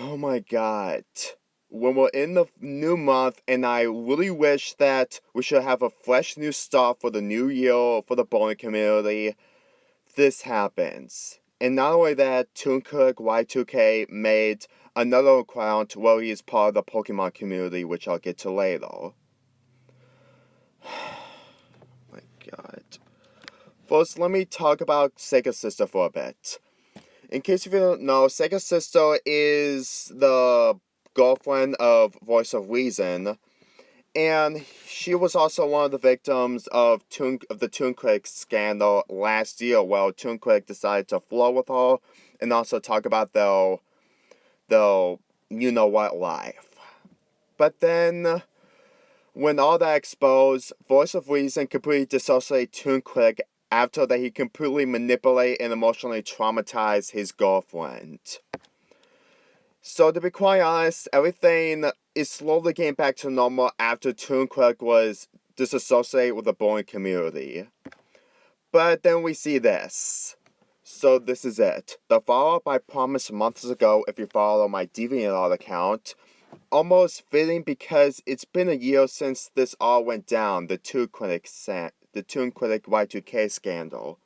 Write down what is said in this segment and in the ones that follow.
Oh my god. When we're in the new month, and I really wish that we should have a fresh new start for the new year for the bowling community, this happens. And not only that, ToonkriticY2K made another account where he is part of the Pokemon community, which I'll get to later. My god. First, let me talk about SegaSister for a bit. In case you don't know, SegaSister is the girlfriend of Voice of Reason, and she was also one of the victims of the ToonCritic scandal last year, where ToonCritic decided to flirt with her and also talk about their you-know-what life. But then, when all that exposed, Voice of Reason completely dissociated ToonCritic after that he completely manipulated and emotionally traumatized his girlfriend. So to be quite honest, everything is slowly getting back to normal after ToonkriticY was disassociated with the bowling community. But then we see this. So this is it. The follow-up I promised months ago, if you follow my DeviantArt account, almost fitting because it's been a year since this all went down, the ToonkriticY2K scandal.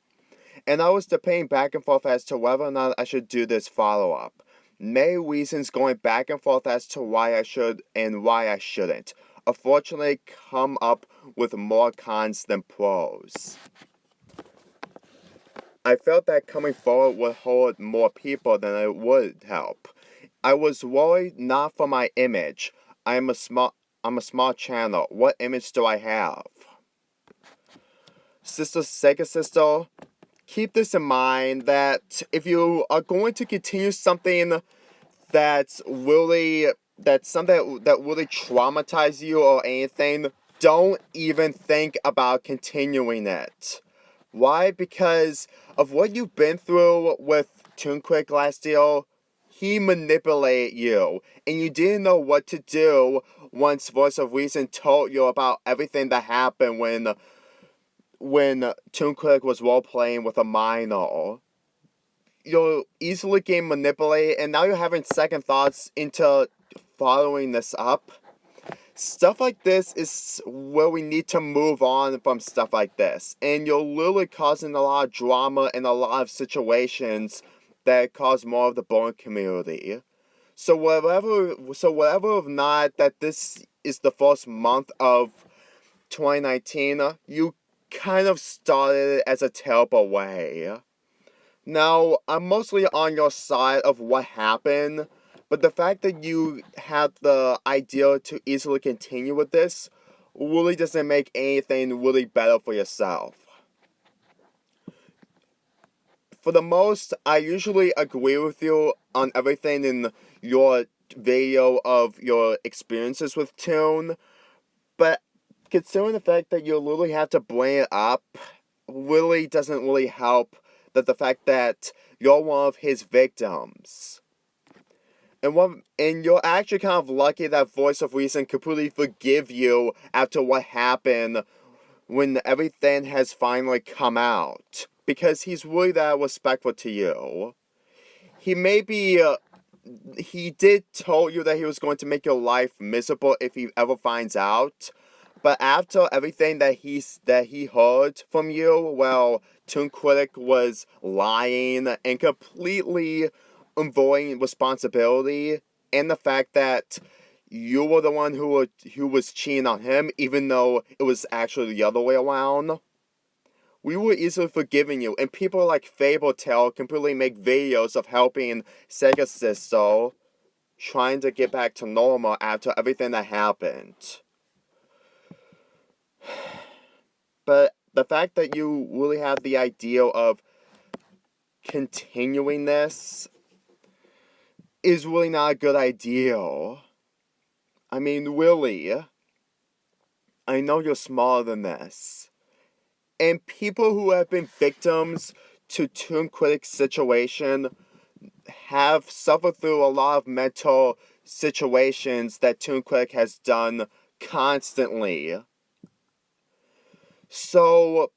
And I was debating back and forth as to whether or not I should do this follow-up. Many reasons going back and forth as to why I should and why I shouldn't. Unfortunately, come up with more cons than pros. I felt that coming forward would hold more people than it would help. I was worried not for my image. I'm a small channel. What image do I have? SegaSister, keep this in mind that if you are going to continue something that really traumatizes you or anything, don't even think about continuing it. Why? Because of what you've been through with ToonCritic last year. He manipulated you, and you didn't know what to do once Voice of Reason told you about everything that happened when ToonCritic was role-playing with a minor. You're easily getting manipulated, and now you're having second thoughts into following this up. Stuff like this is where we need to move on from stuff like this. And you're literally causing a lot of drama in a lot of situations that cause more of the bowling community. So whatever if not that this is the first month of 2019, you kind of started it as a terrible way. Now, I'm mostly on your side of what happened, but the fact that you had the idea to easily continue with this really doesn't make anything really better for yourself. For the most, I usually agree with you on everything in your video of your experiences with Toon, but considering the fact that you literally have to bring it up really doesn't really help the fact that you're one of his victims. And you're actually kind of lucky that Voice of Reason completely forgive you after what happened when everything has finally come out. Because he's really that respectful to you. He did tell you that he was going to make your life miserable if he ever finds out. But after everything that he heard from you, well, ToonCritic was lying and completely avoiding responsibility, and the fact that you were the one who was cheating on him, even though it was actually the other way around. We were easily forgiving you, and people like FableTale completely make videos of helping SegaSister trying to get back to normal after everything that happened. But the fact that you really have the idea of continuing this is really not a good idea. I mean, really, I know you're smaller than this. And people who have been victims to ToonCritic's situation have suffered through a lot of mental situations that ToonCritic has done constantly. So,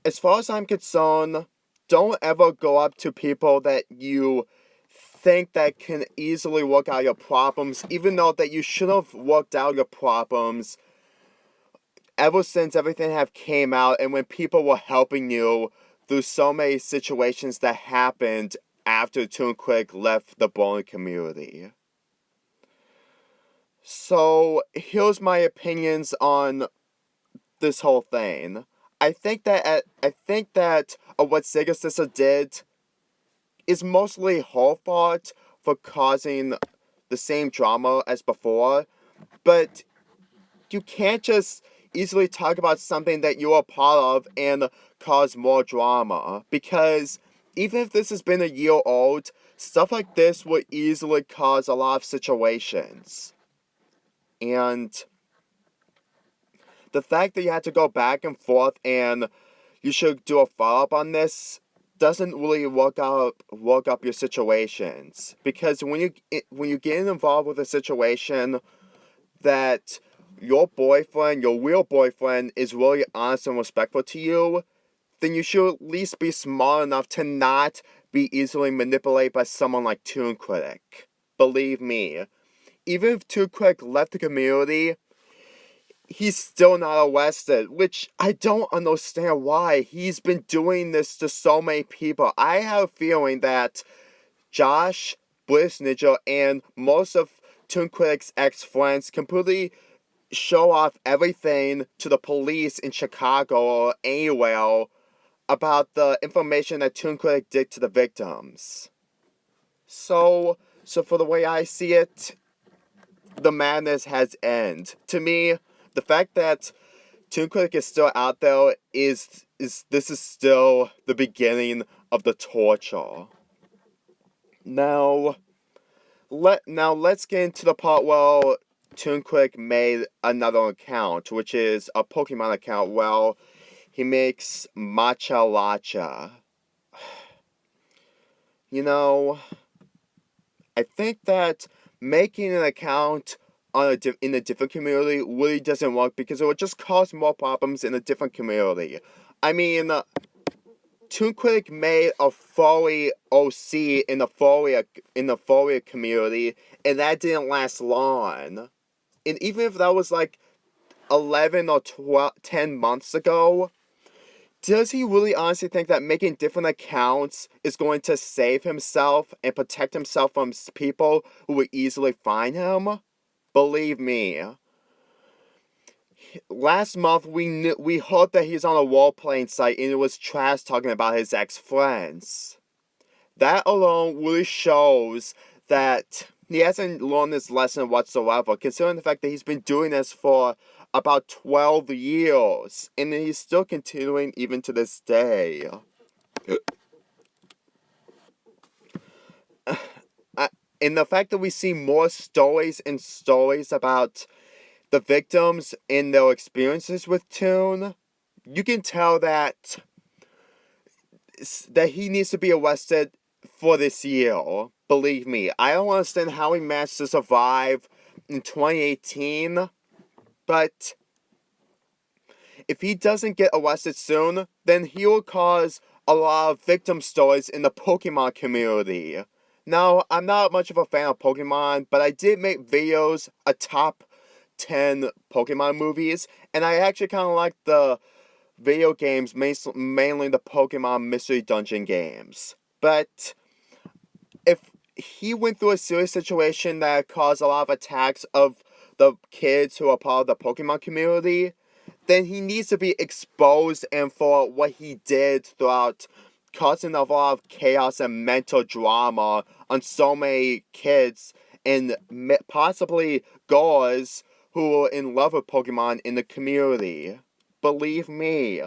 as far as I'm concerned, don't ever go up to people that you think that can easily work out your problems, even though that you should have worked out your problems ever since everything have came out and when people were helping you through so many situations that happened after ToonkriticY2K left the bowling community. So, here's my opinions on this whole thing. I think that what SegaSister's did is mostly her fault for causing the same drama as before, but you can't just easily talk about something that you're a part of and cause more drama, because even if this has been a year old, stuff like this would easily cause a lot of situations. And the fact that you had to go back and forth and you should do a follow-up on this doesn't really work up your situations, because when you get involved with a situation that your boyfriend, your real boyfriend, is really honest and respectful to you, then you should at least be smart enough to not be easily manipulated by someone like ToonkriticY2K. Believe me, even if ToonkriticY2K left the community, he's still not arrested, which I don't understand why. He's been doing this to so many people. I have a feeling that Josh, Bliss Ninja, and most of ToonkriticY2K's ex-friends completely show off everything to the police in Chicago or anywhere about the information that ToonkriticY2K did to the victims. So for the way I see it, the madness has ended. To me, the fact that ToonkriticY2K is still out there is still the beginning of the torture. Now let's get into the part where ToonkriticY2K made another account, which is a Pokemon account. Well, he makes Matcha Lacha. You know, I think that making an account in a different community really doesn't work, because it would just cause more problems in a different community. I mean, ToonkriticY2K made a furry OC in the furry community, and that didn't last long. And even if that was like 11 or 10 months ago, does he really honestly think that making different accounts is going to save himself and protect himself from people who would easily find him? Believe me. Last month, we heard that he's on a role-playing site and it was trash talking about his ex-friends. That alone really shows that he hasn't learned this lesson whatsoever, considering the fact that he's been doing this for about 12 years, and he's still continuing even to this day. And the fact that we see more stories and stories about the victims and their experiences with Toon, you can tell that he needs to be arrested for this year. Believe me, I don't understand how he managed to survive in 2018, but if he doesn't get arrested soon, then he will cause a lot of victim stories in the Pokemon community. Now, I'm not much of a fan of Pokemon, but I did make videos, a top 10 Pokemon movies, and I actually kind of like the video games, mainly the Pokemon Mystery Dungeon games. But if he went through a serious situation that caused a lot of attacks of the kids who are part of the Pokemon community, then he needs to be exposed and for what he did throughout causing a lot of chaos and mental drama on so many kids and possibly girls who are in love with Pokemon in the community. Believe me.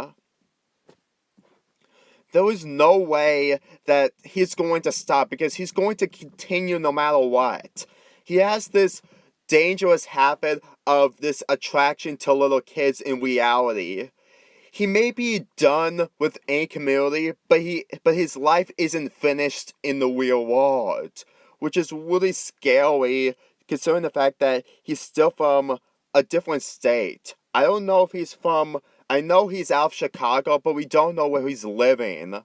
There is no way that he's going to stop, because he's going to continue no matter what. He has this dangerous habit of this attraction to little kids in reality. He may be done with any community, but his life isn't finished in the real world, which is really scary considering the fact that he's still from a different state. I don't know if he's from, I know he's out of Chicago, but we don't know where he's living.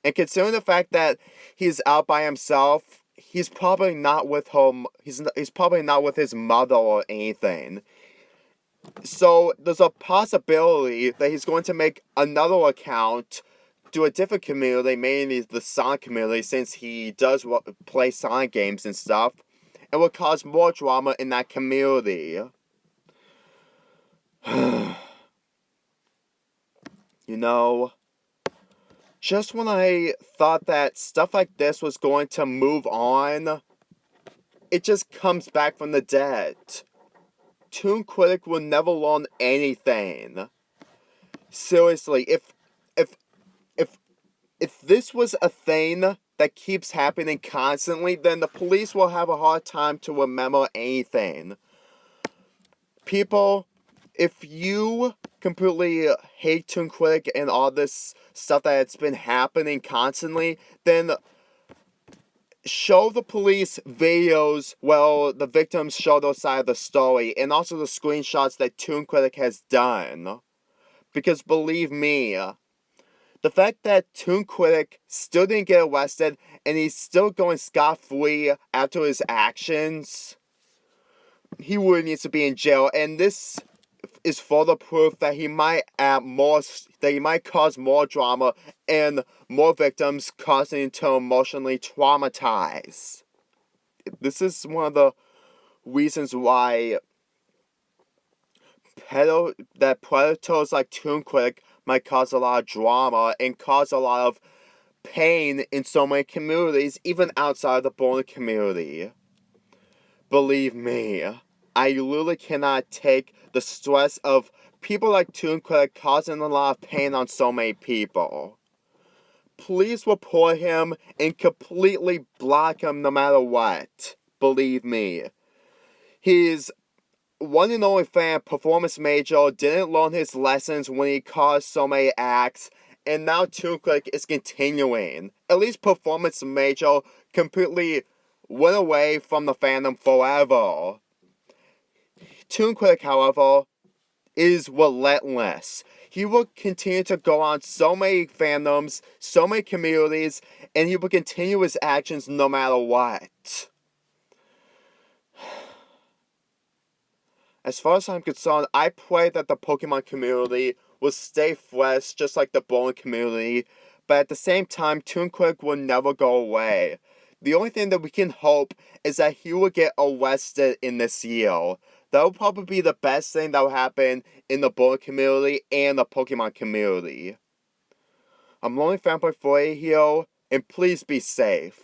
And considering the fact that he's out by himself, he's probably not with home. He's probably not with his mother or anything. So there's a possibility that he's going to make another account to a different community, mainly the Sonic community, since he does play Sonic games and stuff, and will cause more drama in that community. You know, just when I thought that stuff like this was going to move on, it just comes back from the dead. Toon Critic will never learn anything. Seriously, if if this was a thing that keeps happening constantly, then the police will have a hard time to remember anything. People, if you completely hate Toon Critic and all this stuff that's been happening constantly, then show the police videos where the victims show their side of the story, and also the screenshots that Toon Critic has done. Because believe me, the fact that Toon Critic still didn't get arrested and he's still going scot-free after his actions, he really needs to be in jail. And this is further proof that he might cause more drama and more victims, causing him to emotionally traumatize. This is one of the reasons why predators like Toon Critic might cause a lot of drama and cause a lot of pain in so many communities, even outside the Born community. Believe me, I literally cannot take the stress of people like Toon Critic causing a lot of pain on so many people. Please report him and completely block him no matter what. Believe me. His one and only fan, Performance Major, didn't learn his lessons when he caused so many acts, and now Toon Critic is continuing. At least Performance Major completely went away from the fandom forever. Toon Critic, however, is relentless. He will continue to go on so many fandoms, so many communities, and he will continue his actions no matter what. As far as I'm concerned, I pray that the Pokemon community will stay fresh just like the bowling community, but at the same time, Toon Critic will never go away. The only thing that we can hope is that he will get arrested in this year. That will probably be the best thing that will happen in the bowling community and the Pokemon community. I'm Lonely Fanboy 48 here, and please be safe.